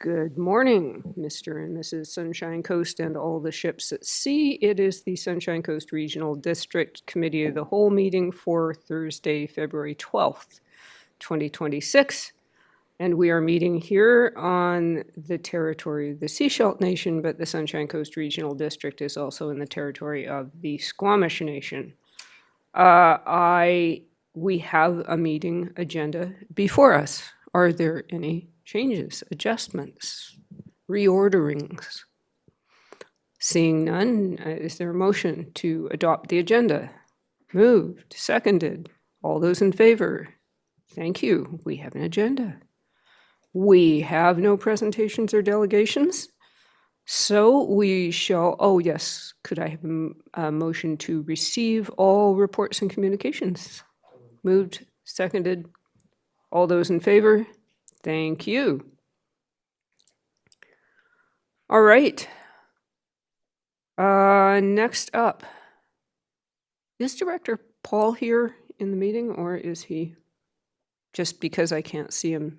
Good morning, Mr. and Mrs. Sunshine Coast and all the ships at sea. It is the Sunshine Coast Regional District Committee of the Whole meeting for Thursday, February 12th, 2026. And we are meeting here on the territory of the Sechelt Nation, but the Sunshine Coast Regional District is also in the territory of the Squamish Nation. We have a meeting agenda before us. Are there any changes, adjustments, reorderings? Seeing none, is there a motion to adopt the agenda? Moved, seconded. All those in favor? Thank you. We have an agenda. We have no presentations or delegations, so we shall, oh yes, could I have a motion to receive all reports and communications? Moved, seconded. All those in favor? Thank you. All right. Next up, is Director Paul here in the meeting, or is he just because I can't see him?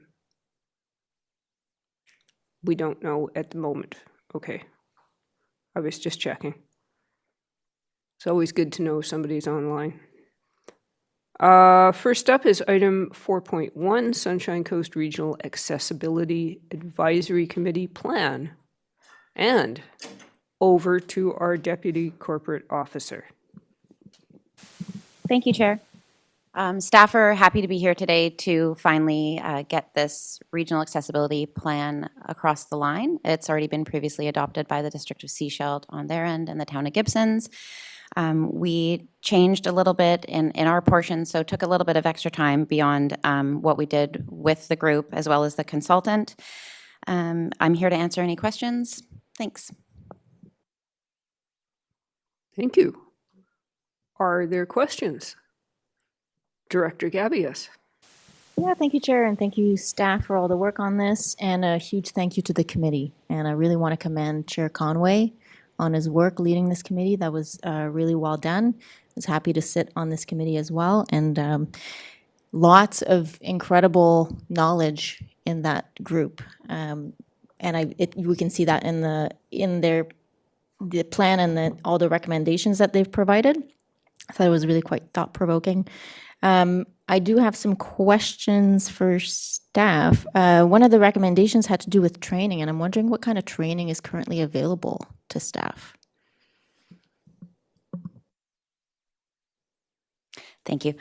We don't know at the moment. Okay. I was just checking. It's always good to know somebody's online. First up is item 4.1, Sunshine Coast Regional Accessibility Advisory Committee Plan. And over to our Deputy Corporate Officer. Thank you, Chair. Staff are happy to be here today to finally get this regional accessibility plan across the line. It's already been previously adopted by the District of Sechelt on their end and the Town of Gibsons. We changed a little bit in our portion, so took a little bit of extra time beyond what we did with the group as well as the consultant. I'm here to answer any questions. Thanks. Thank you. Are there questions? Director Gabius. Yeah, thank you, Chair, and thank you, staff, for all the work on this, and a huge thank you to the committee. And I really want to commend Chair Conway on his work leading this committee. That was really well done. I was happy to sit on this committee as well, and lots of incredible knowledge in that group. And we can see that in the plan and all the recommendations that they've provided. I thought it was really quite thought-provoking. I do have some questions for staff. One of the recommendations had to do with training, and I'm wondering what kind of training is currently available to staff. Thank you.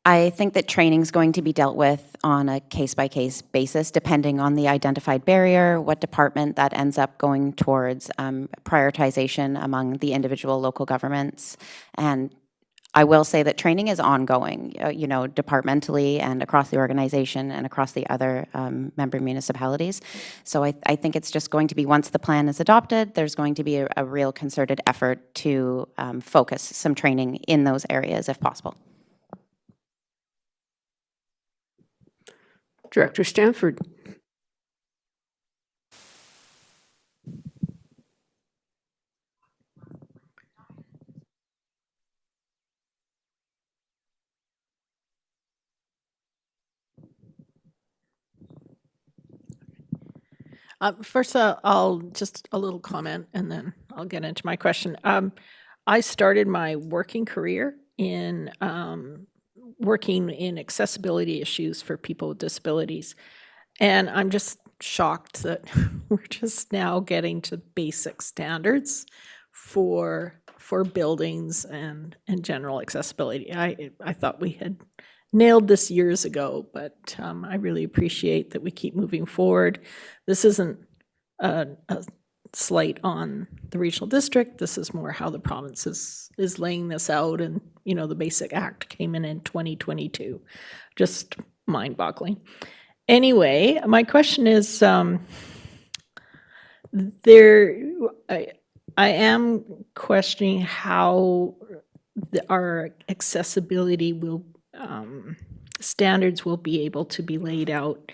I think that training is going to be dealt with on a case-by-case basis, depending on the identified barrier, what department that ends up going towards prioritization among the individual local governments. And I will say that training is ongoing, departmentally and across the organization and across the other member municipalities. So I think it's just going to be, once the plan is adopted, there's going to be a real concerted effort to focus some training in those areas if possible. Director Stanford. First, I'll just a little comment, and then I'll get into my question. I started my working career in working in accessibility issues for people with disabilities, and I'm just shocked that we're just now getting to basic standards for buildings and general accessibility. I thought we had nailed this years ago, but I really appreciate that we keep moving forward. This isn't a slight on the regional district. This is more how the province is laying this out, and the Basic Act came in 2022. Just mind-boggling. Anyway, my question is, I am questioning how our accessibility will standards will be able to be laid out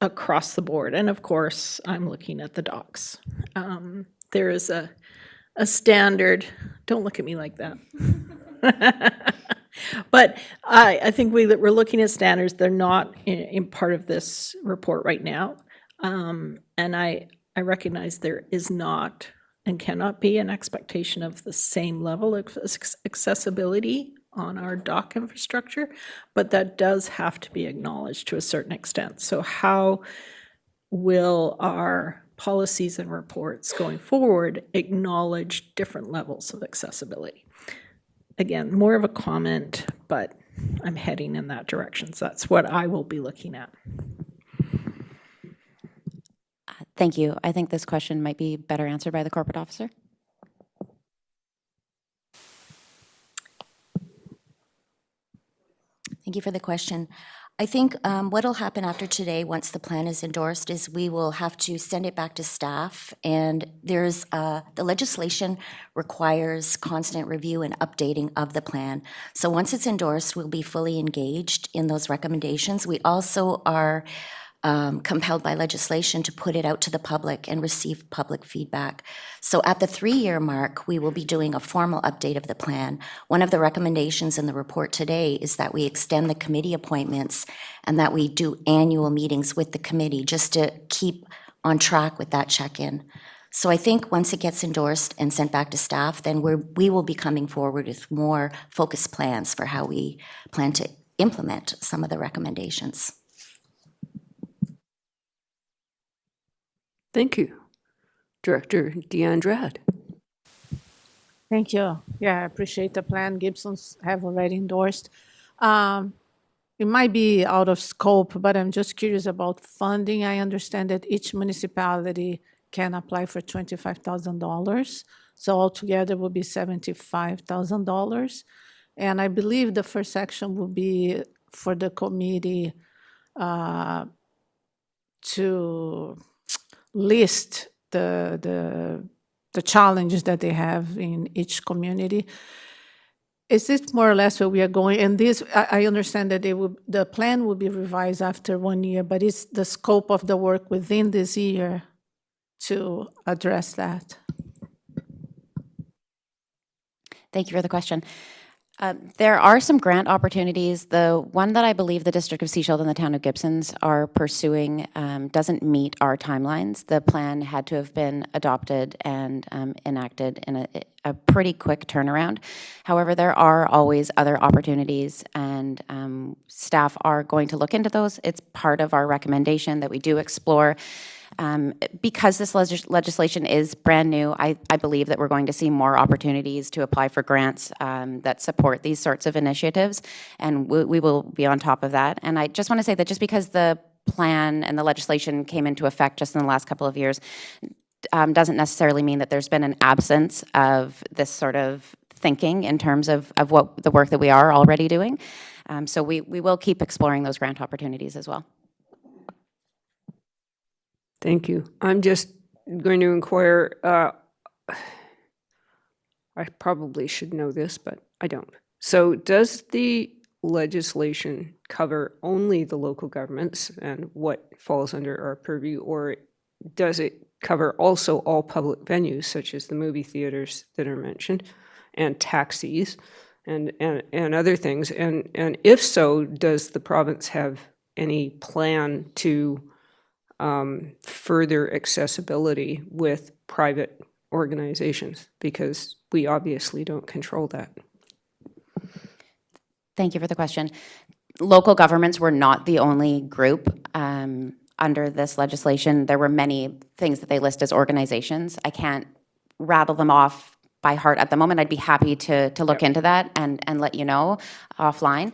across the board. And of course, I'm looking at the docs. There is a standard, don't look at me like that. But I think we're looking at standards. They're not in part of this report right now. And I recognize there is not and cannot be an expectation of the same level of accessibility on our dock infrastructure, but that does have to be acknowledged to a certain extent. So how will our policies and reports going forward acknowledge different levels of accessibility? Again, more of a comment, but I'm heading in that direction. So that's what I will be looking at. Thank you. I think this question might be better answered by the corporate officer. Thank you for the question. I think what will happen after today, once the plan is endorsed, is we will have to send it back to staff. And there's the legislation requires constant review and updating of the plan. So once it's endorsed, we'll be fully engaged in those recommendations. We also are compelled by legislation to put it out to the public and receive public feedback. So at the 3-year mark, we will be doing a formal update of the plan. One of the recommendations in the report today is that we extend the committee appointments and that we do annual meetings with the committee just to keep on track with that check-in. So I think once it gets endorsed and sent back to staff, then we will be coming forward with more focused plans for how we plan to implement some of the recommendations. Thank you. Director DeAndrade. Thank you. Yeah, I appreciate the plan Gibsons have already endorsed. It might be out of scope, but I'm just curious about funding. I understand that each municipality can apply for $25,000. So altogether will be $75,000. And I believe the first section will be for the committee to list the challenges that they have in each community. Is this more or less where we are going? And this, I understand that the plan will be revised after 1 year, but is the scope of the work within this year to address that? Thank you for the question. There are some grant opportunities. The one that I believe the District of Seashield and the Town of Gibsons are pursuing doesn't meet our timelines. The plan had to have been adopted and enacted in a pretty quick turnaround. However, there are always other opportunities, and staff are going to look into those. It's part of our recommendation that we do explore. Because this legislation is brand new, I believe that we're going to see more opportunities to apply for grants that support these sorts of initiatives, and we will be on top of that. And I just want to say that just because the plan and the legislation came into effect just in the last couple of years doesn't necessarily mean that there's been an absence of this sort of thinking in terms of what the work that we are already doing. So we will keep exploring those grant opportunities as well. Thank you. I'm just going to inquire, I probably should know this, but I don't. So does the legislation cover only the local governments and what falls under our purview, or does it cover also all public venues, such as the movie theaters that are mentioned, and taxis, and other things? And if so, does the province have any plan to further accessibility with private organizations? Because we obviously don't control that. Thank you for the question. Local governments were not the only group under this legislation. There were many things that they list as organizations. I can't rattle them off by heart at the moment. I'd be happy to look into that and let you know offline.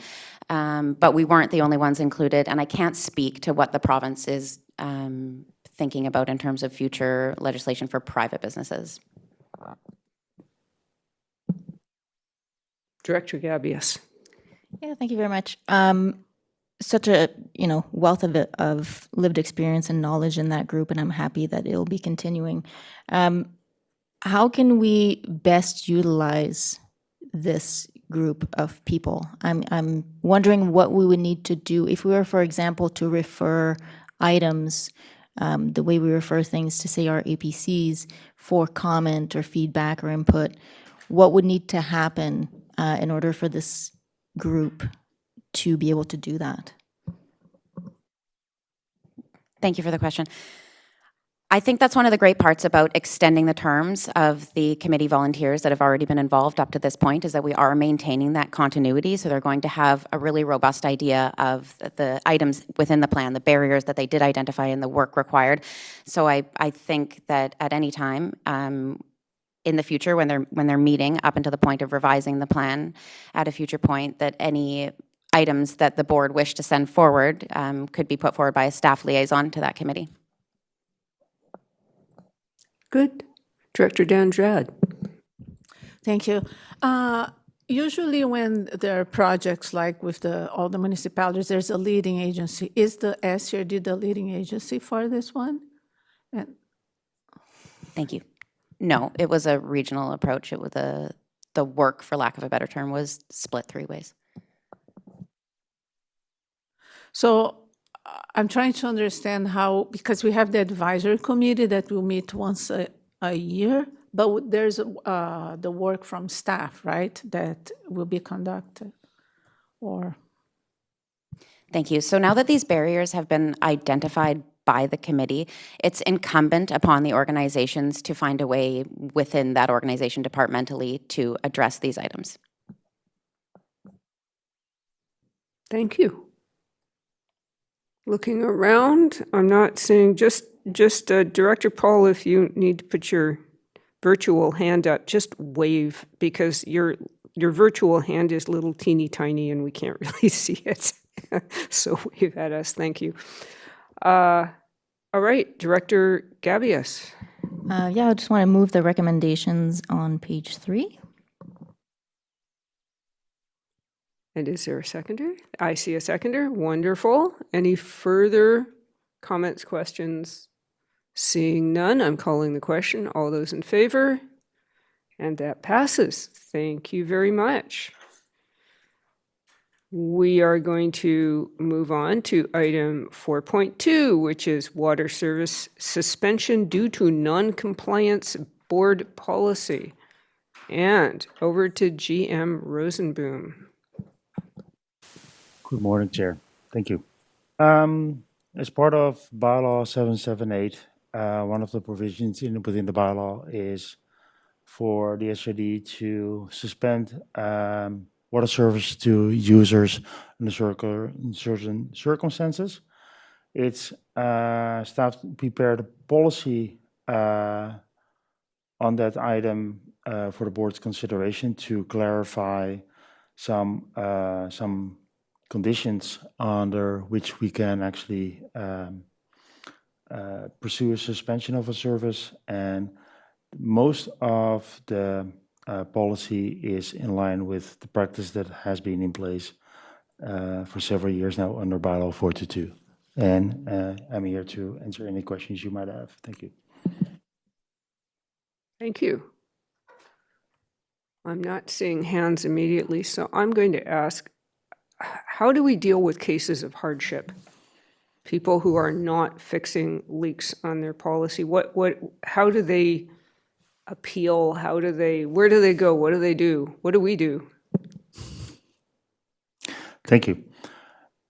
But we weren't the only ones included, and I can't speak to what the province is thinking about in terms of future legislation for private businesses. Director Gabius. Yeah, thank you very much. Such a wealth of lived experience and knowledge in that group, and I'm happy that it'll be continuing. How can we best utilize this group of people? I'm wondering what we would need to do if we were, for example, to refer items the way we refer things to, say, our APCs for comment or feedback or input. What would need to happen in order for this group to be able to do that? Thank you for the question. I think that's one of the great parts about extending the terms of the committee volunteers that have already been involved up to this point, is that we are maintaining that continuity. So they're going to have a really robust idea of the items within the plan, the barriers that they did identify, and the work required. So I think that at any time in the future, when they're meeting up until the point of revising the plan at a future point, that any items that the board wish to send forward could be put forward by a staff liaison to that committee. Good. Director Dandrad. Thank you. Usually when there are projects like with all the municipalities, there's a leading agency. Is the SRD the leading agency for this one? Thank you. No, it was a regional approach. It was the work, for lack of a better term, was split 3 ways. So I'm trying to understand how, because we have the advisory committee that will meet once a year, but there's the work from staff, right, that will be conducted, or? Thank you. So now that these barriers have been identified by the committee, it's incumbent upon the organizations to find a way within that organization departmentally to address these items. Thank you. Looking around, I'm not seeing, just Director Paul, if you need to put your virtual hand up, just wave, because your virtual hand is little teeny tiny and we can't really see it. So wave at us. Thank you. All right, Director Gabius. Yeah, I just want to move the recommendations on page 3. And is there a seconder? I see a seconder. Wonderful. Any further comments, questions? Seeing none, I'm calling the question. All those in favor? And that passes. Thank you very much. We are going to move on to item 4.2, which is water service suspension due to non-compliance board policy. And over to GM Rosenboom. Good morning, Chair. Thank you. As part of bylaw 778, one of the provisions within the bylaw is for the SRD to suspend water service to users in certain circumstances. It's staff prepared a policy on that item for the board's consideration to clarify some conditions under which we can actually pursue a suspension of a service, and most of the policy is in line with the practice that has been in place for several years now under bylaw 422. And I'm here to answer any questions you might have. Thank you. Thank you. I'm not seeing hands immediately, so I'm going to ask, how do we deal with cases of hardship? People who are not fixing leaks on their policy, how do they appeal? Where do they go? What do they do? What do we do? Thank you.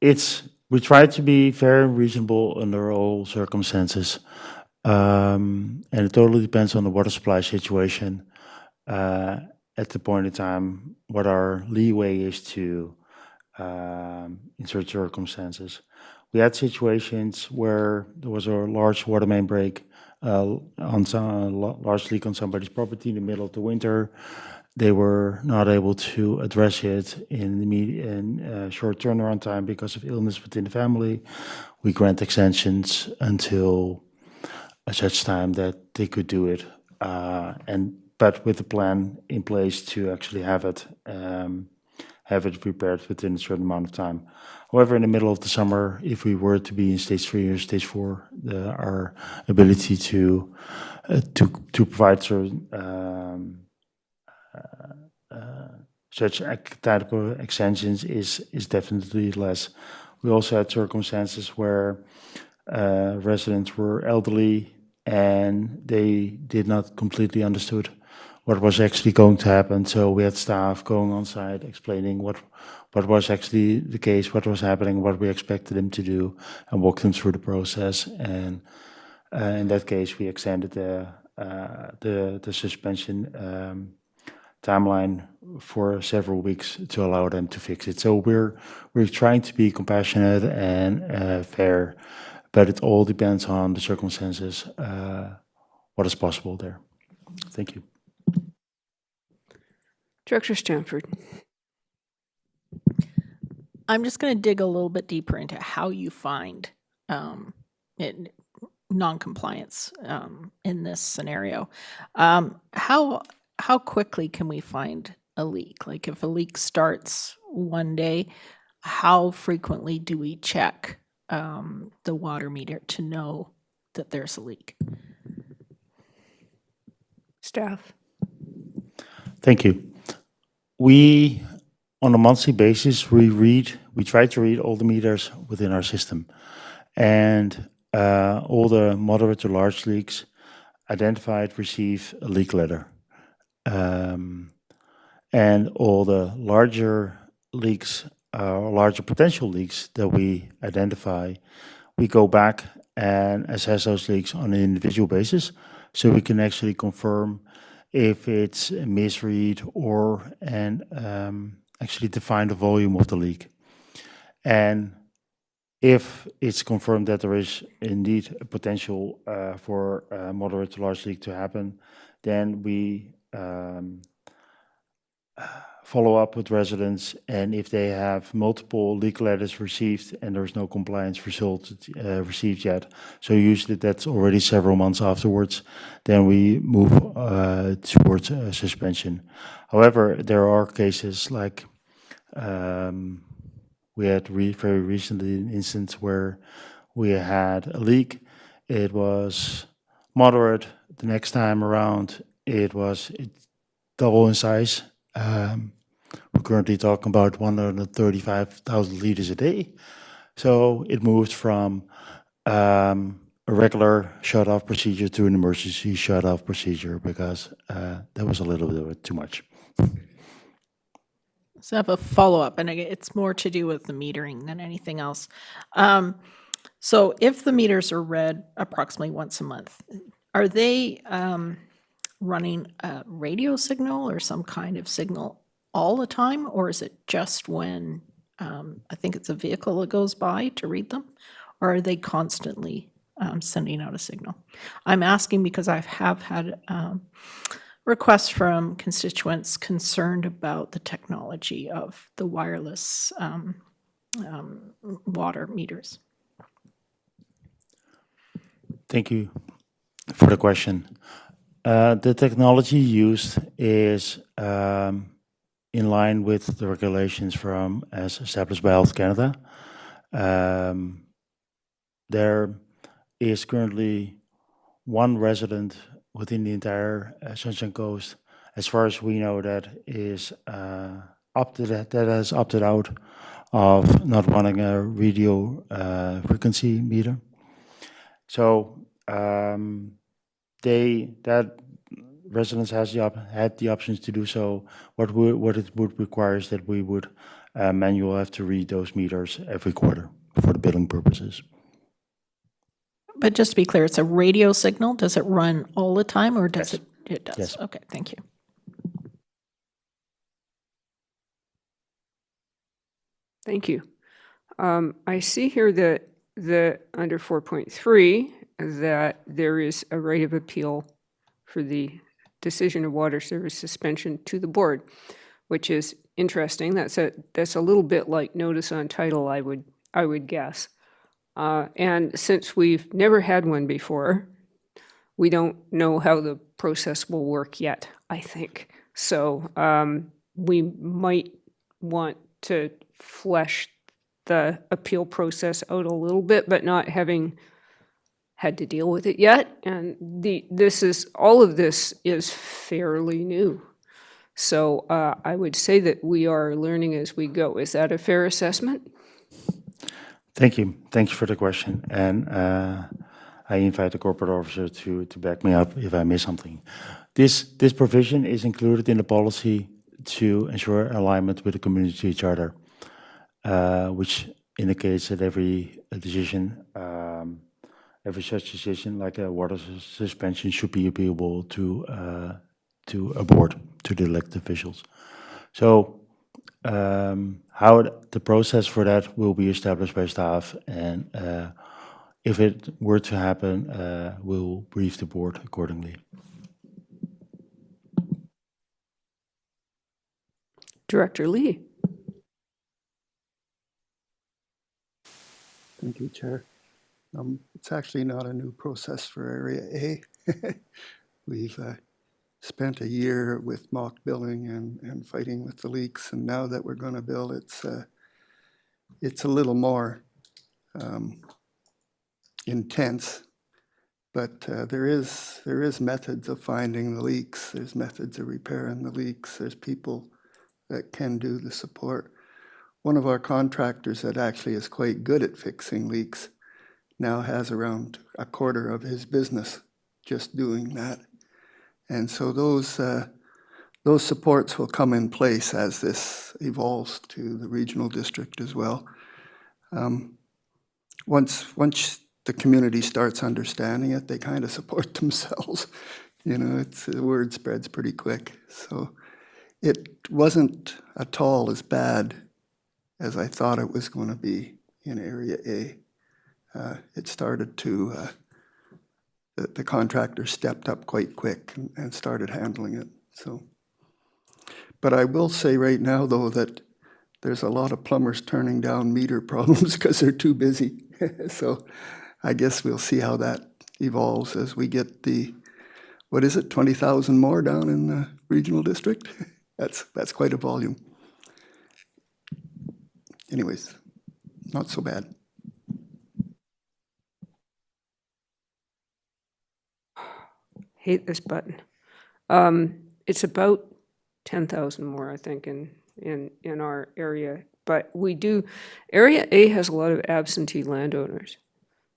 We try to be fair and reasonable under all circumstances. And it totally depends on the water supply situation at the point in time, what our leeway is to in certain circumstances. We had situations where there was a large water main break on some large leak on somebody's property in the middle of the winter. They were not able to address it in short turnaround time because of illness within the family. We grant extensions until such time that they could do it, but with a plan in place to actually have it prepared within a certain amount of time. However, in the middle of the summer, if we were to be in stage 3 or stage 4, our ability to provide certain such type of extensions is definitely less. We also had circumstances where residents were elderly and they did not completely understood what was actually going to happen. So we had staff going on site explaining what was actually the case, what was happening, what we expected them to do, and walk them through the process. And in that case, we extended the suspension timeline for several weeks to allow them to fix it. So we're trying to be compassionate and fair, but it all depends on the circumstances, what is possible there. Thank you. Director Stanford. I'm just going to dig a little bit deeper into how you find non-compliance in this scenario. How quickly can we find a leak? Like if a leak starts one day, how frequently do we check the water meter to know that there's a leak? Staff. Thank you. We, on a monthly basis, we try to read all the meters within our system, and all the moderate to large leaks identified receive a leak letter. And all the larger leaks, larger potential leaks that we identify, we go back and assess those leaks on an individual basis, so we can actually confirm if it's a misread and actually define the volume of the leak. And if it's confirmed that there is indeed a potential for a moderate to large leak to happen, then we follow up with residents, and if they have multiple leak letters received and there's no compliance result received yet, so usually that's already several months afterwards, then we move towards a suspension. However, there are cases like we had very recently an instance where we had a leak. It was moderate. The next time around, it's double in size. We're currently talking about 135,000 liters a day. So it moved from a regular shut-off procedure to an emergency shut-off procedure because that was a little bit too much. So I have a follow-up, and it's more to do with the metering than anything else. So if the meters are read approximately once a month, are they running a radio signal or some kind of signal all the time, or is it just when I think it's a vehicle that goes by to read them, or are they constantly sending out a signal? I'm asking because I have had requests from constituents concerned about the technology of the wireless water meters. Thank you for the question. The technology used is in line with the regulations as established by Health Canada. There is currently one resident within the entire Sunshine Coast, as far as we know, that has opted out of not wanting a radio frequency meter. So that residents had the options to do so. What it would require is that we would manually have to read those meters every quarter for the billing purposes. But just to be clear, it's a radio signal. Does it run all the time, or does Yes. it does? Yes. Okay, thank you. Thank you. I see here that under 4.3 that there is a right of appeal for the decision of water service suspension to the board, which is interesting. That's a little bit like notice on title, I would guess. And since we've never had one before, we don't know how the process will work yet, I think. So we might want to flesh the appeal process out a little bit, but not having had to deal with it yet. And all of this is fairly new. So I would say that we are learning as we go. Is that a fair assessment? Thank you. Thank you for the question. And I invite the corporate officer to back me up if I miss something. This provision is included in the policy to ensure alignment with the community charter, which indicates that every decision, every such decision, like a water suspension, should be appealable to a board, to the elected officials. So how the process for that will be established by staff, and if it were to happen, we'll brief the board accordingly. Director Lee. Thank you, Chair. It's actually not a new process for Area A. We've spent a year with mock billing and fighting with the leaks, and now that we're going to bill, it's a little more intense. But there is methods of finding the leaks. There's methods of repairing the leaks. There's people that can do the support. One of our contractors that actually is quite good at fixing leaks now has around a quarter of his business just doing that. And so those supports will come in place as this evolves to the regional district as well. Once the community starts understanding it, they kind of support themselves. You know, the word spreads pretty quick. So it wasn't at all as bad as I thought it was going to be in Area A. It started to, the contractor stepped up quite quick and started handling it. So, but I will say right now, though, that there's a lot of plumbers turning down meter problems because they're too busy. So I guess we'll see how that evolves as we get the, 20,000 more down in the regional district? That's quite a volume. Anyways, not so bad. Hate this button. It's about 10,000 more, I think, in our area. But Area A has a lot of absentee landowners.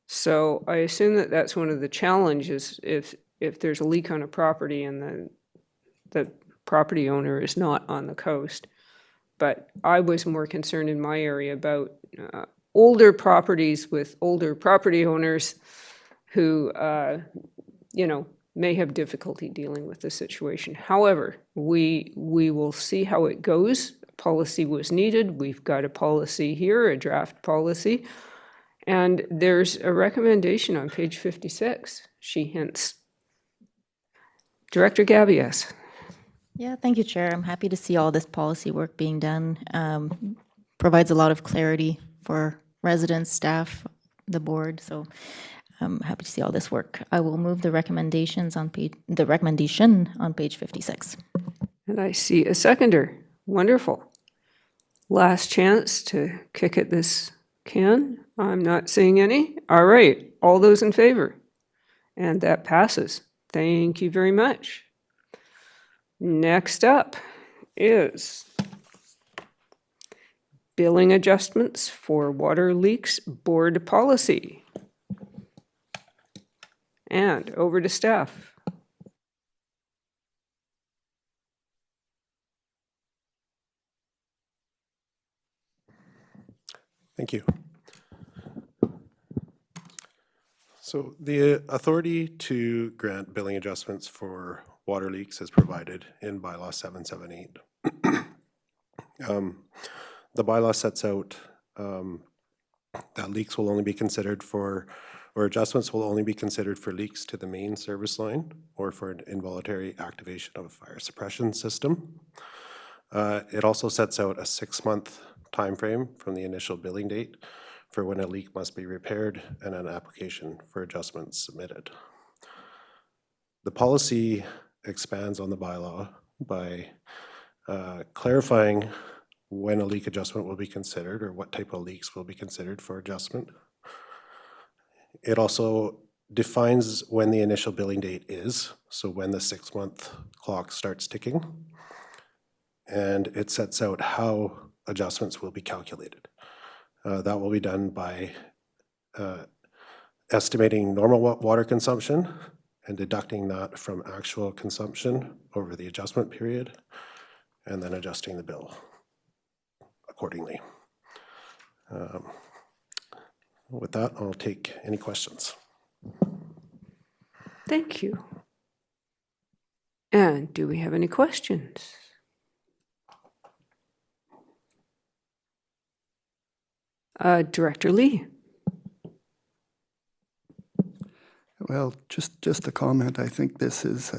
So I assume that that's one of the challenges if there's a leak on a property and the property owner is not on the coast. But I was more concerned in my area about older properties with older property owners who, may have difficulty dealing with the situation. However, we will see how it goes. Policy was needed. We've got a policy here, a draft policy. And there's a recommendation on page 56, she hints. Director Gabias. Yeah, thank you, Chair. I'm happy to see all this policy work being done. Provides a lot of clarity for residents, staff, the board. So I'm happy to see all this work. I will move the recommendation on page 56. And I see a seconder. Wonderful. Last chance to kick at this can. I'm not seeing any. All right. All those in favor? And that passes. Thank you very much. Next up is billing adjustments for water leaks board policy. And over to staff. Thank you. So the authority to grant billing adjustments for water leaks is provided in bylaw 778. The bylaw sets out that leaks will only be considered for, or adjustments will only be considered for leaks to the main service line or for an involuntary activation of a fire suppression system. It also sets out a 6-month timeframe from the initial billing date for when a leak must be repaired and an application for adjustments submitted. The policy expands on the bylaw by clarifying when a leak adjustment will be considered or what type of leaks will be considered for adjustment. It also defines when the initial billing date is, so when the 6-month clock starts ticking, and it sets out how adjustments will be calculated. That will be done by estimating normal water consumption and deducting that from actual consumption over the adjustment period, and then adjusting the bill accordingly. With that, I'll take any questions. Thank you. And do we have any questions? Director Lee. Well, just a comment. I think this is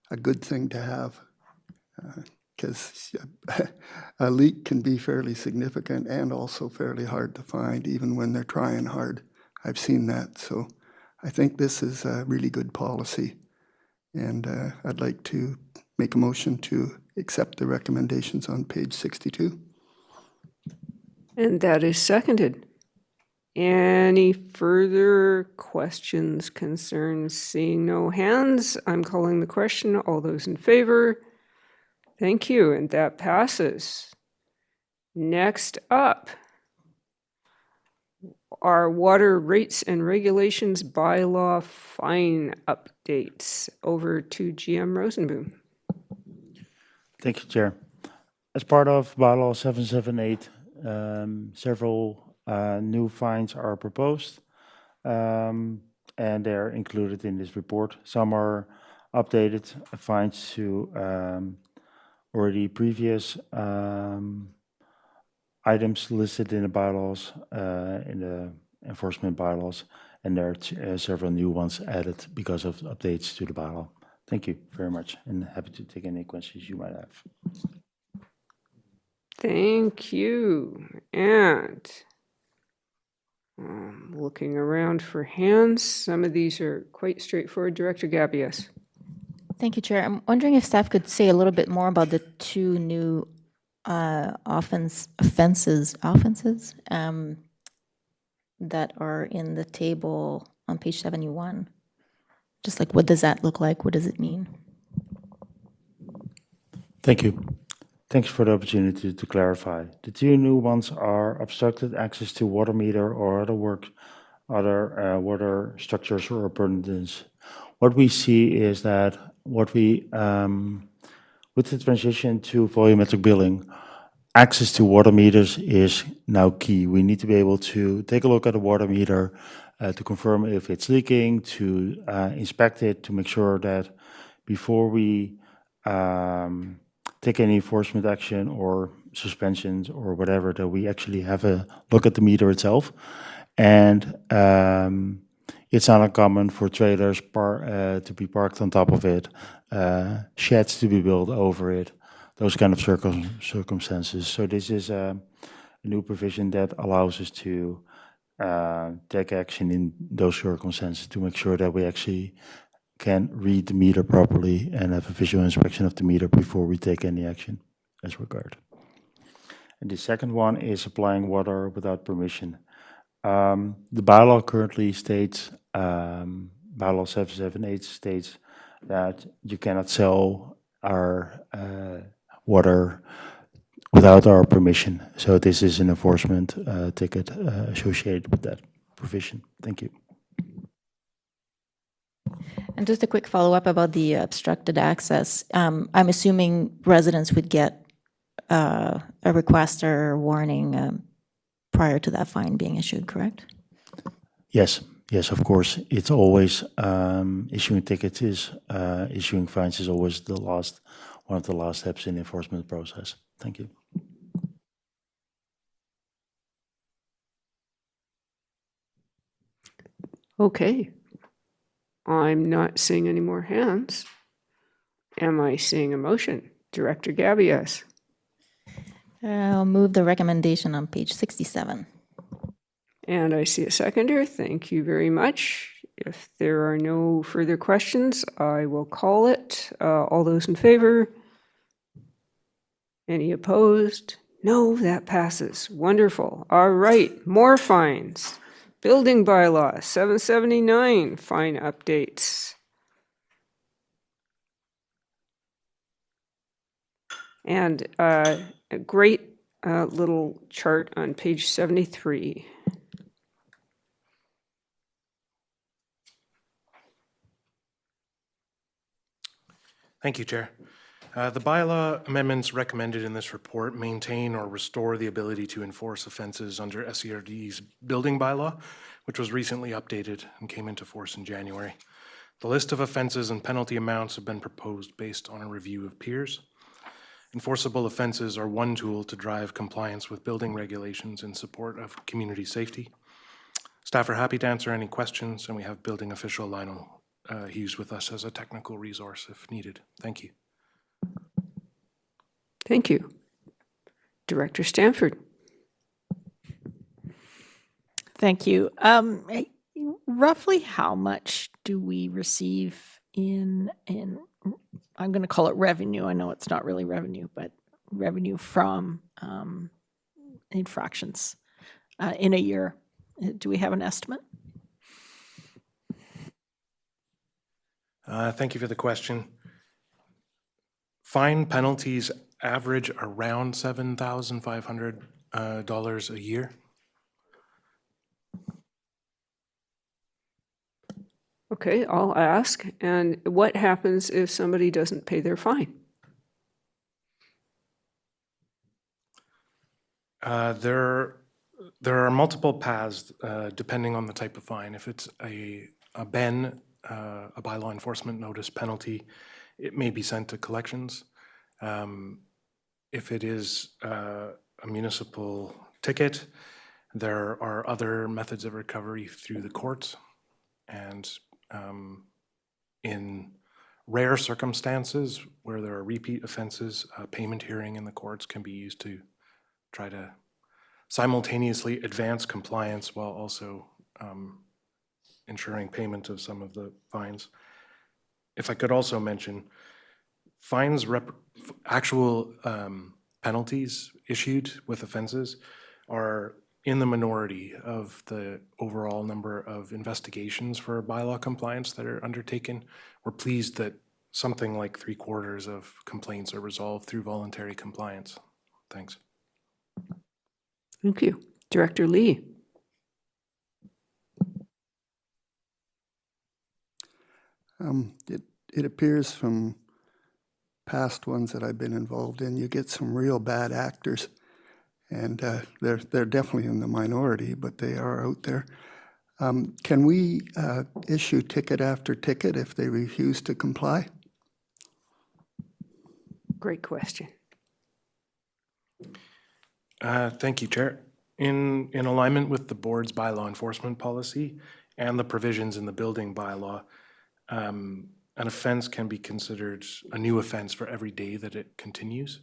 a good thing to have, because a leak can be fairly significant and also fairly hard to find, even when they're trying hard. I've seen that. So I think this is a really good policy. And I'd like to make a motion to accept the recommendations on page 62. And that is seconded. Any further questions, concerns? Seeing no hands, I'm calling the question. All those in favor? Thank you, and that passes. Next up, our water rates and regulations bylaw fine updates. Over to GM Rosenboom. Thank you, Chair. As part of bylaw 778, several new fines are proposed, and they're included in this report. Some are updated fines to already previous items listed in the bylaws, in the enforcement bylaws, and there are several new ones added because of updates to the bylaw. Thank you very much, and happy to take any questions you might have. Thank you. And looking around for hands. Some of these are quite straightforward. Director Gabias. Thank you, Chair. I'm wondering if staff could say a little bit more about the two new offenses that are in the table on page 71. Just like, what does that look like? What does it mean? Thank you. Thanks for the opportunity to clarify. The two new ones are obstructed access to water meter or other water structures or appurtenances. What we see is that with the transition to volumetric billing, access to water meters is now key. We need to be able to take a look at a water meter to confirm if it's leaking, to inspect it, to make sure that before we take any enforcement action or suspensions or whatever, that we actually have a look at the meter itself. And it's not uncommon for trailers to be parked on top of it, sheds to be built over it, those kind of circumstances. So this is a new provision that allows us to take action in those circumstances to make sure that we actually can read the meter properly and have a visual inspection of the meter before we take any action as regard. And the second one is applying water without permission. The bylaw currently states, bylaw 778 states that you cannot sell our water without our permission. So this is an enforcement ticket associated with that provision. Thank you. And just a quick follow-up about the obstructed access. I'm assuming residents would get a request or warning prior to that fine being issued, correct? Yes, yes, of course. It's always issuing tickets issuing fines is always one of the last steps in the enforcement process. Thank you. Okay. I'm not seeing any more hands. Am I seeing a motion? Director Gabias. I'll move the recommendation on page 67. And I see a seconder. Thank you very much. If there are no further questions, I will call it. All those in favor? Any opposed? No, that passes. Wonderful. All right, more fines. Building bylaw 779, fine updates. And a great little chart on page 73. Thank you, Chair. The bylaw amendments recommended in this report maintain or restore the ability to enforce offenses under SERD's building bylaw, which was recently updated and came into force in January. The list of offenses and penalty amounts have been proposed based on a review of peers. Enforceable offenses are one tool to drive compliance with building regulations in support of community safety. Staff are happy to answer any questions, and we have building official Lionel Hughes with us as a technical resource if needed. Thank you. Thank you. Director Stanford. Thank you. Roughly how much do we receive in I'm going to call it revenue. I know it's not really revenue, but revenue from infractions in a year? Do we have an estimate? Thank you for the question. Fine penalties average around $7,500 a year. Okay, I'll ask. And what happens if somebody doesn't pay their fine? There are multiple paths depending on the type of fine. If it's a BEN, a bylaw enforcement notice penalty, it may be sent to collections. If it is a municipal ticket, there are other methods of recovery through the courts. And in rare circumstances where there are repeat offenses, a payment hearing in the courts can be used to try to simultaneously advance compliance while also ensuring payment of some of the fines. If I could also mention, fines, actual penalties issued with offenses are in the minority of the overall number of investigations for bylaw compliance that are undertaken. We're pleased that something like 3/4 of complaints are resolved through voluntary compliance. Thanks. Thank you. Director Lee. It appears from past ones that I've been involved in, you get some real bad actors, and they're definitely in the minority, but they are out there. Can we issue ticket after ticket if they refuse to comply? Great question. Thank you, Chair. In alignment with the board's bylaw enforcement policy and the provisions in the building bylaw, an offense can be considered a new offense for every day that it continues.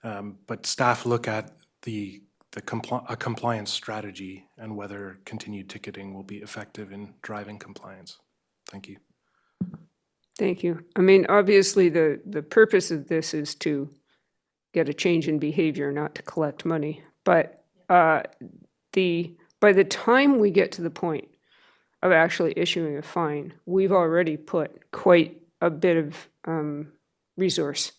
But staff look at a compliance strategy and whether continued ticketing will be effective in driving compliance. Thank you. Thank you. I mean, obviously, the purpose of this is to get a change in behavior, not to collect money. But by the time we get to the point of actually issuing a fine, we've already put quite a bit of resource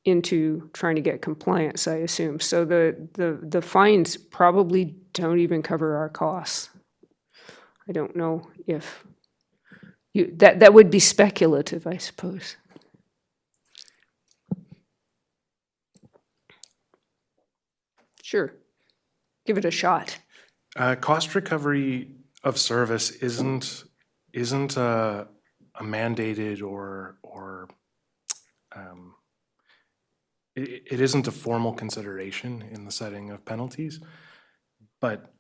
into trying to get compliance, I assume. So the fines probably don't even cover our costs. I don't know if that would be speculative, I suppose. Sure, give it a shot. Cost recovery of service isn't a mandated or it isn't a formal consideration in the setting of penalties, but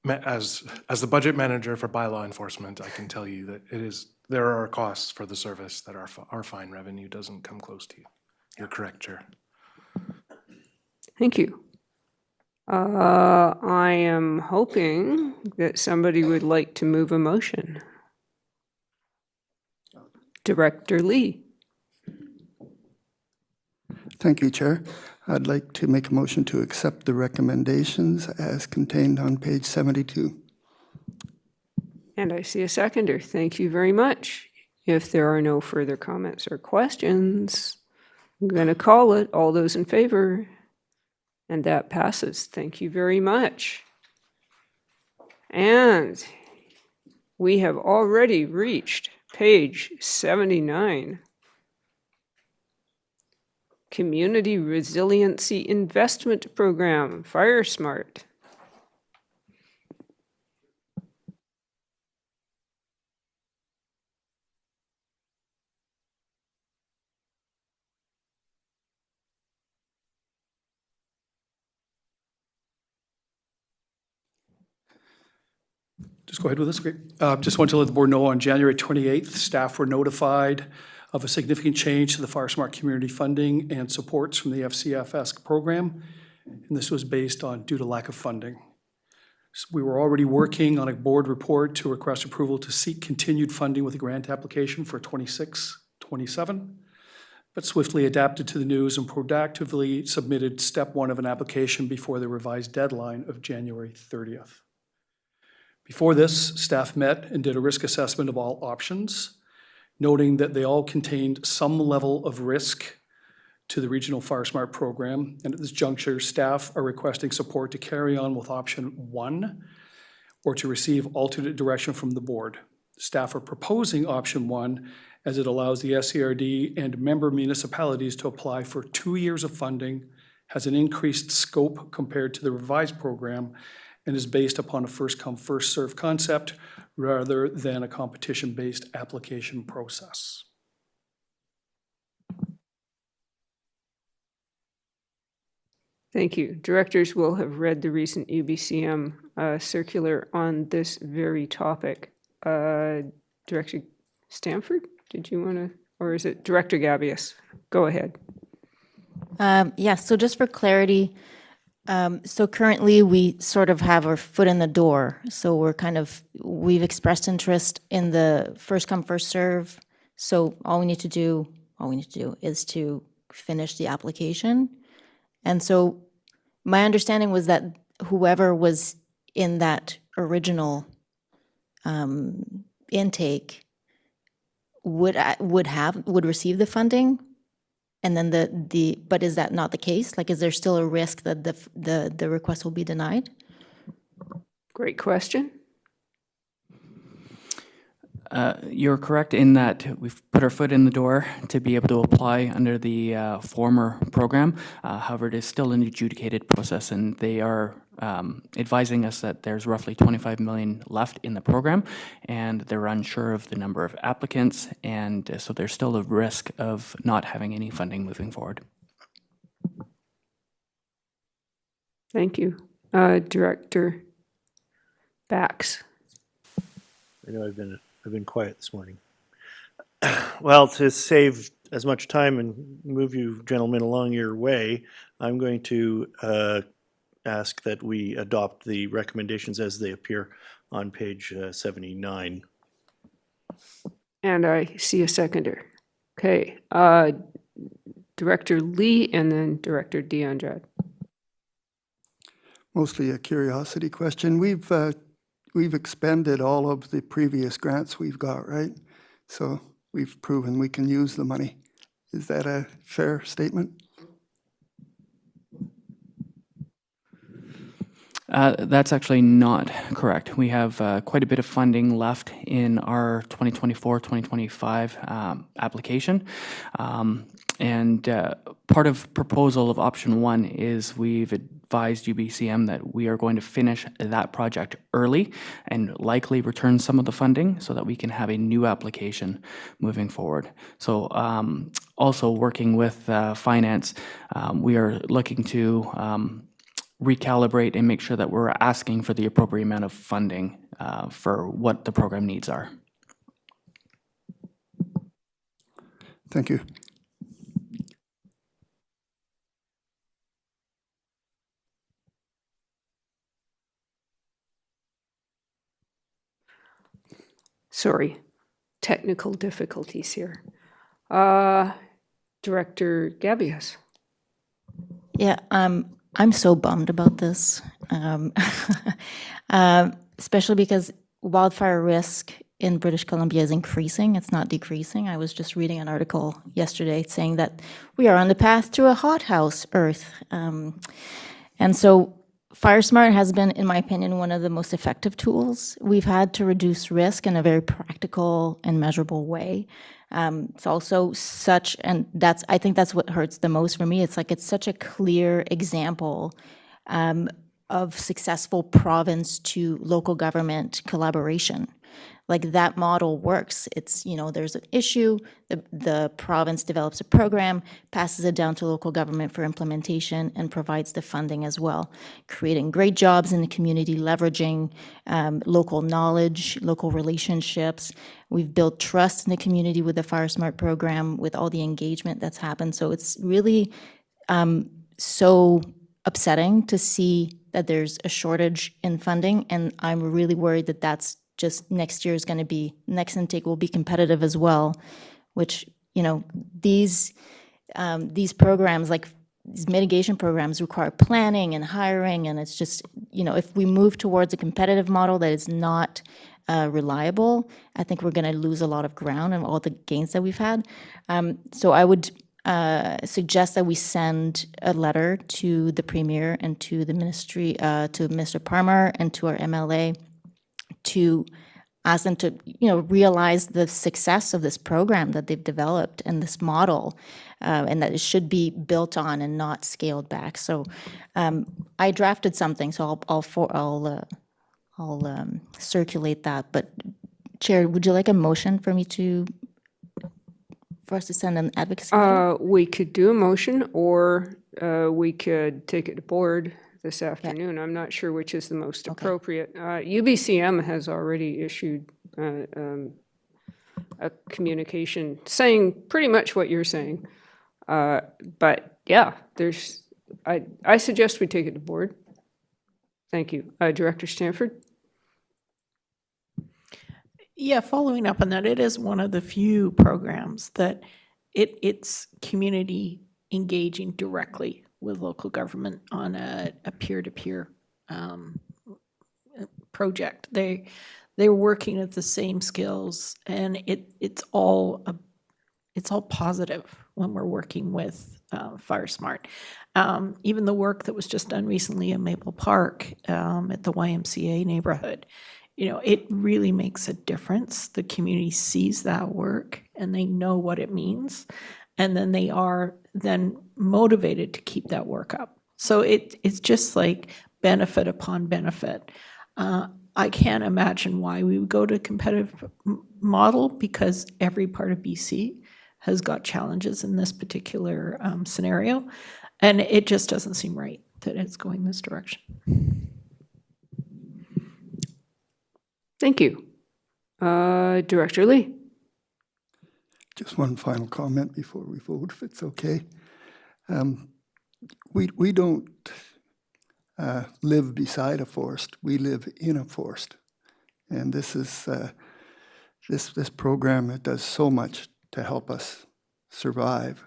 as the budget manager for bylaw enforcement, I can tell you that there are costs for the service that our fine revenue doesn't come close to. You're correct, Chair. Thank you. I am hoping that somebody would like to move a motion. Director Lee. Thank you, Chair. I'd like to make a motion to accept the recommendations as contained on page 72. And I see a seconder. Thank you very much. If there are no further comments or questions, I'm going to call it. All those in favor? And that passes. Thank you very much. And we have already reached page 79 Community Resiliency Investment Program, Fire Smart. Just go ahead with this. Great. Just want to let the board know on January 28th, staff were notified of a significant change to the Fire Smart community funding and supports from the FCFS program. And this was based on due to lack of funding. So we were already working on a board report to request approval to seek continued funding with a grant application for 26-27, but swiftly adapted to the news and proactively submitted step 1 of an application before the revised deadline of January 30th. Before this, staff met and did a risk assessment of all options, noting that they all contained some level of risk to the Regional Fire Smart program. And at this juncture, staff are requesting support to carry on with option 1 or to receive alternate direction from the board. Staff are proposing option 1 as it allows the SCRD and member municipalities to apply for 2 years of funding, has an increased scope compared to the revised program, and is based upon a first-come, first-served concept rather than a competition-based application process. Thank you. Directors will have read the recent UBCM circular on this very topic. Director Stanford, did you want to, or is it Director Gabius? Go ahead. Yes, so just for clarity, so currently we sort of have our foot in the door. So we've expressed interest in the first come, first serve. So all we need to do is to finish the application. And so my understanding was that whoever was in that original intake would receive the funding. And then but is that not the case? Like, is there still a risk that the request will be denied? Great question. You're correct in that we've put our foot in the door to be able to apply under the former program. However, it is still an adjudicated process, and they are advising us that there's roughly 25 million left in the program, and they're unsure of the number of applicants, and so there's still a risk of not having any funding moving forward. Thank you. Director Bax. I know I've been quiet this morning. Well, to save as much time and move you gentlemen along your way, I'm going to ask that we adopt the recommendations as they appear on page 79. And I see a seconder. Okay. Director Lee and then Director Deandrade. Mostly a curiosity question. We've expended all of the previous grants we've got, right? So we've proven we can use the money. Is that a fair statement? That's actually not correct. We have quite a bit of funding left in our 2024-2025 application. And part of proposal of option 1 is we've advised UBCM that we are going to finish that project early and likely return some of the funding so that we can have a new application moving forward. So also working with finance, we are looking to recalibrate and make sure that we're asking for the appropriate amount of funding for what the program needs are. Thank you. Sorry, technical difficulties here. Director Gabius. Yeah, I'm so bummed about this, especially because wildfire risk in British Columbia is increasing. It's not decreasing. I was just reading an article yesterday saying that we are on the path to a hothouse Earth. And so FireSmart has been, in my opinion, one of the most effective tools we've had to reduce risk in a very practical and measurable way. It's also such, and I think that's what hurts the most for me. It's like it's such a clear example of successful province to local government collaboration. Like that model works. It's, there's an issue, the province develops a program, passes it down to local government for implementation, and provides the funding as well, creating great jobs in the community, leveraging local knowledge, local relationships. We've built trust in the community with the FireSmart program, with all the engagement that's happened. So it's really so upsetting to see that there's a shortage in funding, and I'm really worried that that's just next year is going to be, next intake will be competitive as well, which, these programs, like these mitigation programs, require planning and hiring, and it's just, if we move towards a competitive model that is not reliable, I think we're going to lose a lot of ground and all the gains that we've had. So I would suggest that we send a letter to the Premier and to the Ministry, to Mr. Parmar and to our MLA, to ask them to, realize the success of this program that they've developed and this model, and that it should be built on and not scaled back. So I drafted something, so I'll circulate that. But Chair, would you like a motion for us to send an advocacy letter? We could do a motion, or we could take it to board this afternoon. I'm not sure which is the most appropriate. UBCM has already issued a communication saying pretty much what you're saying. But yeah, I suggest we take it to board. Thank you. Director Stanford? Yeah, following up on that, it is one of the few programs that it's community engaging directly with local government on a peer-to-peer project. They're working at the same skills, and it's all positive when we're working with FireSmart. Even the work that was just done recently in Maple Park at the YMCA neighborhood, it really makes a difference. The community sees that work and they know what it means, and then they are then motivated to keep that work up. So it's just like benefit upon benefit. I can't imagine why we would go to a competitive model, because every part of BC has got challenges in this particular scenario, and it just doesn't seem right that it's going this direction. Thank you. Director Lee? Just one final comment before we vote, if it's okay. We don't live beside a forest. We live in a forest, and this is this program. It does so much to help us survive.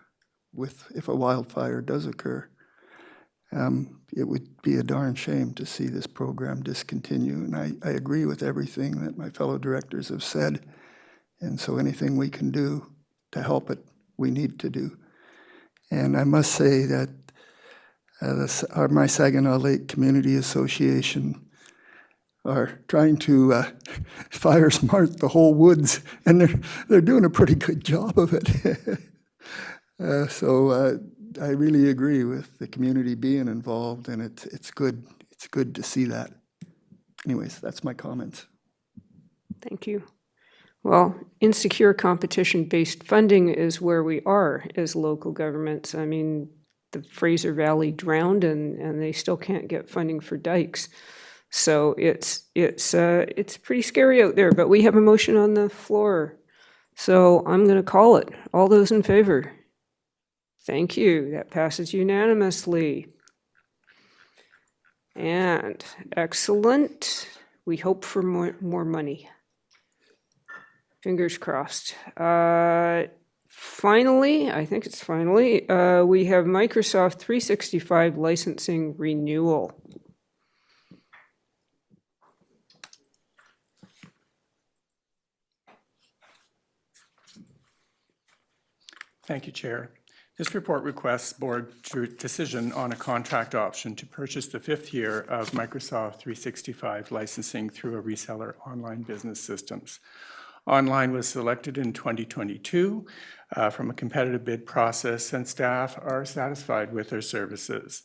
If a wildfire does occur, it would be a darn shame to see this program discontinue. And I agree with everything that my fellow directors have said. And so anything we can do to help it, we need to do. And I must say that my Saginaw Lake Community Association are trying to FireSmart the whole woods, and they're doing a pretty good job of it. So I really agree with the community being involved, and it's good. It's good to see that. Anyways, that's my comments. Thank you. Well, insecure competition-based funding is where we are as local governments. I mean, the Fraser Valley drowned, and they still can't get funding for dikes. So it's pretty scary out there. But we have a motion on the floor, so I'm going to call it. All those in favor? Thank you. That passes unanimously. And excellent. We hope for more money. Fingers crossed. Finally, I think it's finally, we have Microsoft 365 licensing renewal. Thank you, Chair. This report requests board decision on a contract option to purchase the 5th year of Microsoft 365 licensing through a reseller online business systems. Online was selected in 2022 from a competitive bid process, and staff are satisfied with their services.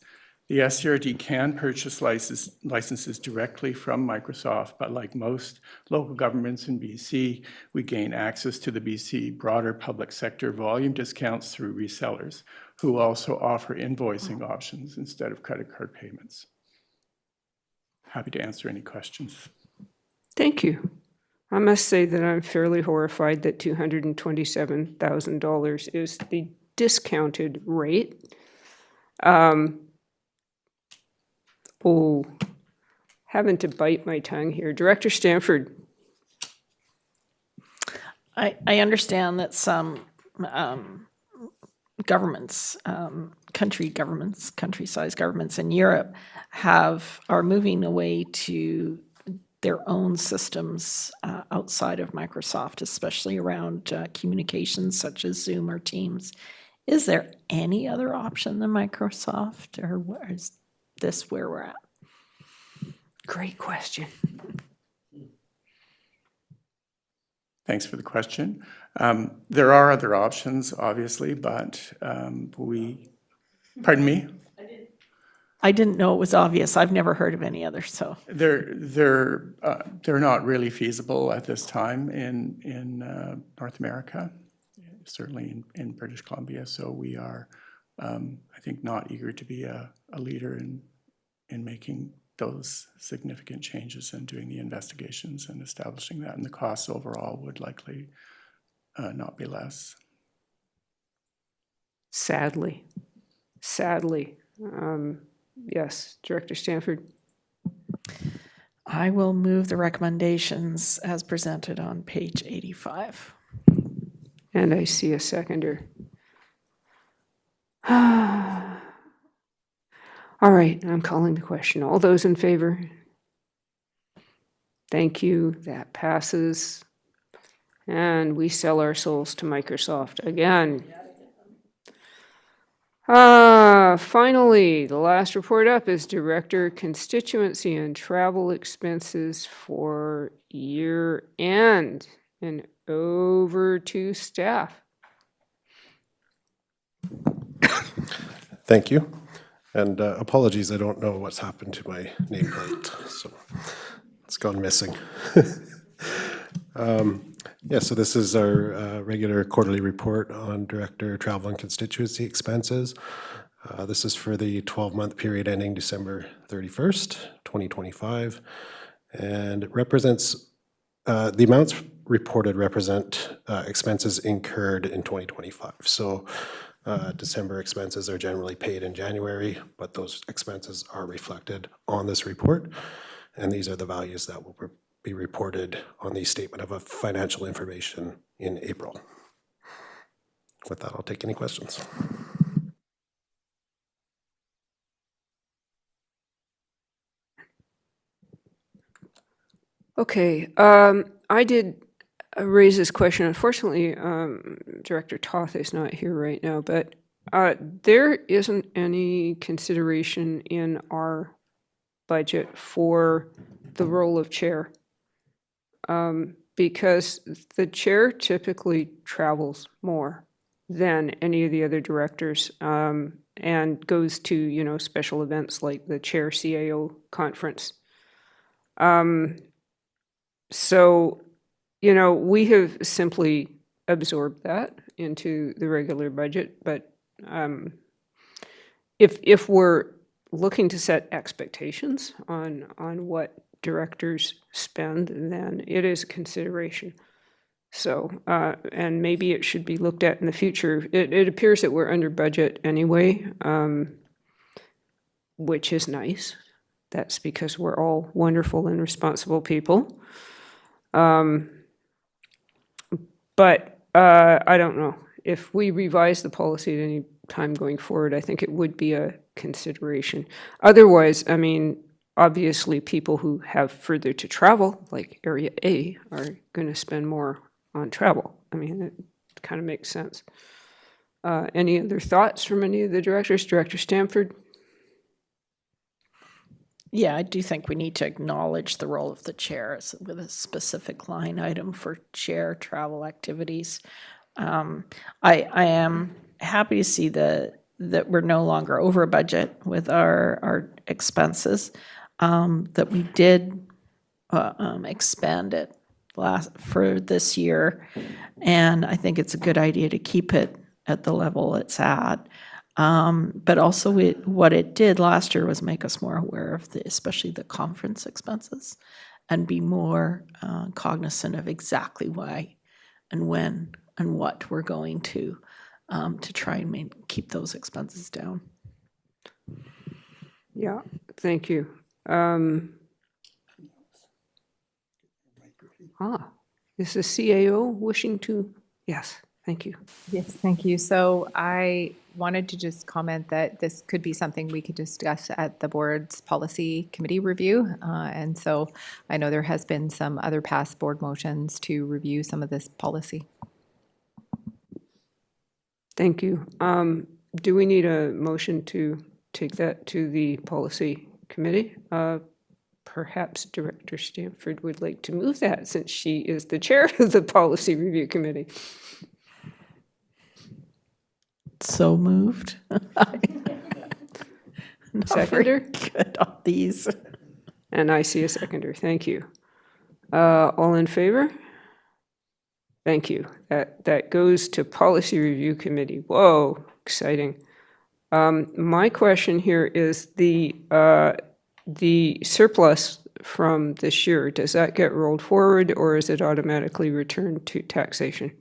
The SCRD can purchase licenses directly from Microsoft, but like most local governments in BC, we gain access to the BC broader public sector volume discounts through resellers, who also offer invoicing options instead of credit card payments. Happy to answer any questions. Thank you. I must say that I'm fairly horrified that $227,000 is the discounted rate. Having to bite my tongue here. Director Stanford. I understand that some governments, country-sized governments in Europe are moving away to their own systems outside of Microsoft, especially around communications such as Zoom or Teams. Is there any other option than Microsoft, or is this where we're at? Great question. Thanks for the question. There are other options, obviously, but pardon me? I didn't know it was obvious. I've never heard of any others, so. They're not really feasible at this time in North America, certainly in British Columbia. So we are, I think, not eager to be a leader in making those significant changes and doing the investigations and establishing that. And the costs overall would likely not be less. Sadly. Yes, Director Stanford. I will move the recommendations as presented on page 85. And I see a seconder. All right, I'm calling the question. All those in favor? Thank you. That passes. And we sell our souls to Microsoft again. Finally, the last report up is Director Constituency and Travel Expenses for year end. And over to staff. Thank you. And apologies, I don't know what's happened to my nameplate, so it's gone missing. So this is our regular quarterly report on Director Travel and Constituency Expenses. This is for the 12-month period ending December 31st, 2025, and it represents, the amounts reported represent expenses incurred in 2025. So December expenses are generally paid in January, but those expenses are reflected on this report, and these are the values that will be reported on the Statement of Financial Information in April. With that, I'll take any questions. Okay, I did raise this question. Unfortunately, Director Toth is not here right now, but there isn't any consideration in our budget for the role of chair, because the chair typically travels more than any of the other directors, and goes to, special events like the chair CAO conference. So, we have simply absorbed that into the regular budget, but if we're looking to set expectations on what directors spend, then it is a consideration. So, and maybe it should be looked at in the future. It appears that we're under budget anyway, which is nice. That's because we're all wonderful and responsible people. But I don't know. If we revise the policy at any time going forward, I think it would be a consideration. Otherwise, obviously people who have further to travel, like Area A, are going to spend more on travel. It kind of makes sense. Any other thoughts from any of the directors? Director Stanford? Yeah, I do think we need to acknowledge the role of the chair with a specific line item for chair travel activities. I am happy to see that we're no longer over budget with our expenses, that we did expand it for this year, and I think it's a good idea to keep it at the level it's at. But also what it did last year was make us more aware of especially the conference expenses, and be more cognizant of exactly why and when and what we're going to try and keep those expenses down. Yeah, thank you. Is the CAO wishing to? Yes, thank you. Yes, thank you. So I wanted to just comment that this could be something we could discuss at the board's policy committee review. And so I know there has been some other past board motions to review some of this policy. Thank you. Do we need a motion to take that to the policy committee? Perhaps Director Stanford would like to move that, since she is the chair of the policy review committee. So moved. Seconder? Good on these. And I see a seconder. Thank you. All in favor? Thank you. That goes to policy review committee. Whoa, exciting. My question here is the surplus from this year, does that get rolled forward, or is it automatically returned to taxation?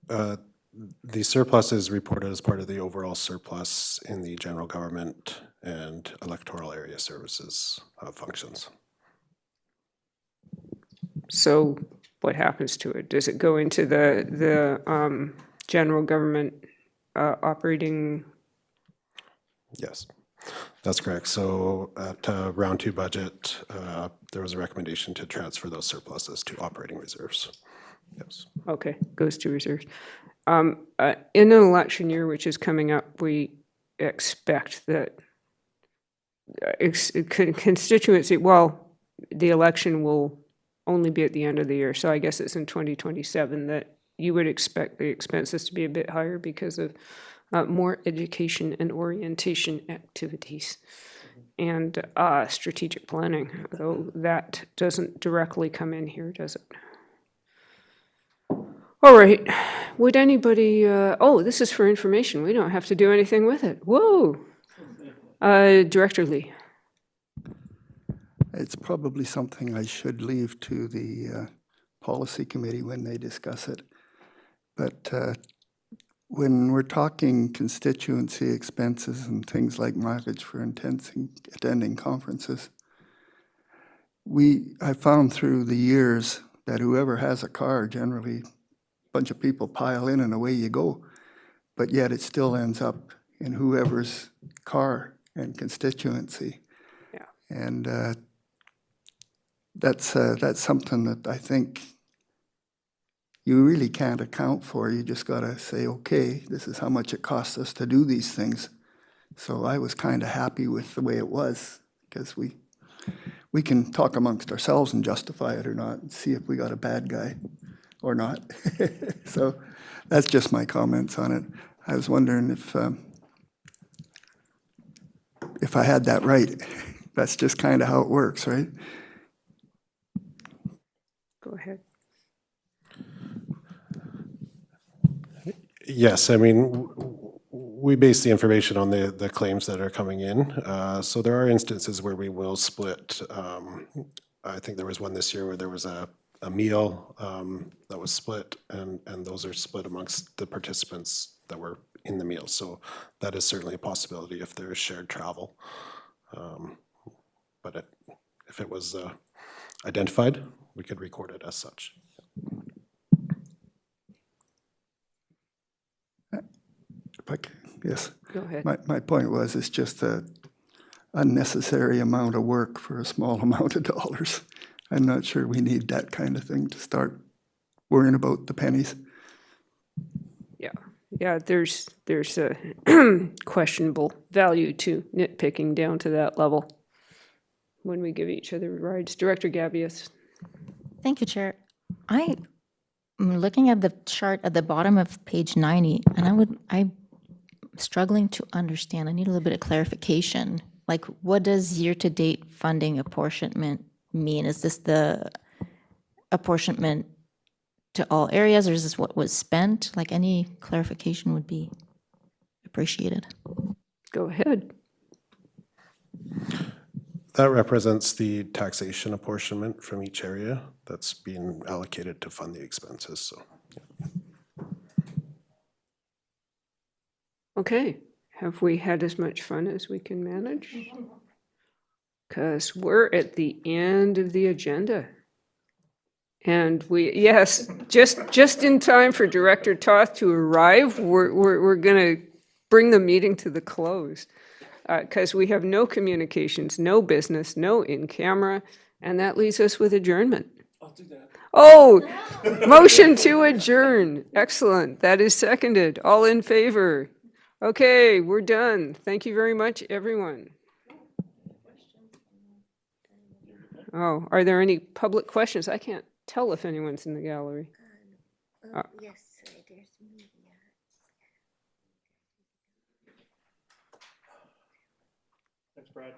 The surplus is reported as part of the overall surplus in the general government and electoral area services functions. So what happens to it? Does it go into the general government operating? Yes, that's correct. So at round 2 budget, there was a recommendation to transfer those surpluses to operating reserves. Yes. Okay, goes to reserves. In an election year, which is coming up, we expect that constituency, well, the election will only be at the end of the year, so I guess it's in 2027 that you would expect the expenses to be a bit higher because of more education and orientation activities and strategic planning, though that doesn't directly come in here, does it? All right, would anybody, oh, this is for information. We don't have to do anything with it. Whoa. Director Lee. It's probably something I should leave to the policy committee when they discuss it. But when we're talking constituency expenses and things like mileage for attending conferences, I found through the years that whoever has a car, generally a bunch of people pile in and away you go, but yet it still ends up in whoever's car and constituency. Yeah. And that's something that I think you really can't account for. You just got to say, okay, this is how much it costs us to do these things. So I was kind of happy with the way it was, because we can talk amongst ourselves and justify it or not and see if we got a bad guy or not. So that's just my comments on it. I was wondering if I had that right. That's just kind of how it works, right? Go ahead. Yes, I mean, we base the information on the claims that are coming in. So there are instances where we will split. I think there was one this year where there was a meal that was split, and those are split amongst the participants that were in the meal. So that is certainly a possibility if there is shared travel. But if it was identified, we could record it as such. Yes. Go ahead. My point was, it's just an unnecessary amount of work for a small amount of dollars. I'm not sure we need that kind of thing to start worrying about the pennies. Yeah, there's a questionable value to nitpicking down to that level when we give each other rides. Director Gabius. Thank you, Chair. I'm looking at the chart at the bottom of page 90, and I'm struggling to understand. I need a little bit of clarification. Like, what does year-to-date funding apportionment mean? Is this the apportionment to all areas, or is this what was spent? Like, any clarification would be appreciated. Go ahead. That represents the taxation apportionment from each area that's being allocated to fund the expenses, so. Okay, have we had as much fun as we can manage? Because we're at the end of the agenda. And yes, just in time for Director Toth to arrive, we're going to bring the meeting to the close. Because we have no communications, no business, no in-camera, and that leaves us with adjournment. I'll do that. Oh, motion to adjourn. Excellent. That is seconded. All in favor? Okay, we're done. Thank you very much, everyone. Oh, are there any public questions? I can't tell if anyone's in the gallery. Yes, there's media. Thanks, Brad.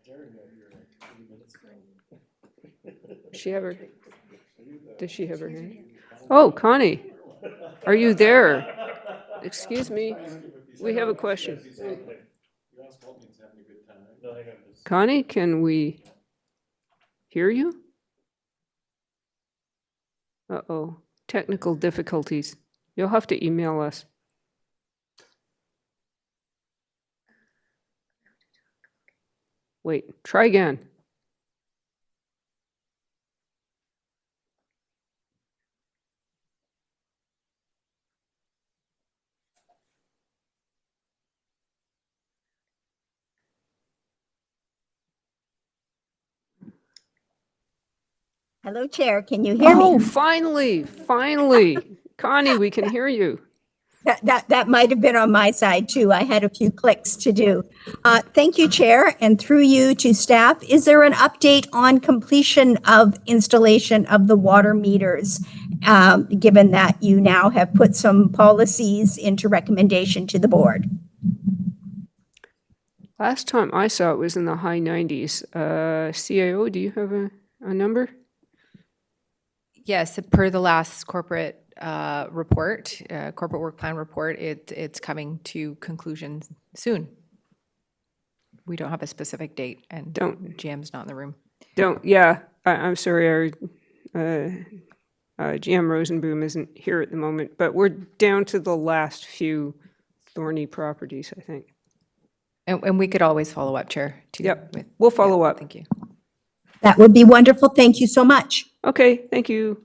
Darren got here like 30 minutes ago. Does she have her hand? Oh, Connie, are you there? Excuse me, we have a question. Connie, can we hear you? Uh-oh, technical difficulties. You'll have to email us. Wait, try again. Hello, Chair. Can you hear Oh, me? finally. Connie, we can hear you. That might have been on my side too. I had a few clicks to do. Thank you, Chair, and through you to staff. Is there an update on completion of installation of the water meters, given that you now have put some policies into recommendation to the board? Last time I saw it was in the high 90s. CAO, do you have a number? Yes, per the last corporate report, corporate work plan report, it's coming to conclusion soon. We don't have a specific date, and GM's not in the room. I'm sorry, our GM Rosenboom isn't here at the moment, but we're down to the last few thorny properties, I think. And we could always follow up, Chair. We'll follow up. Thank you. That would be wonderful. Thank you so much. Okay, thank you.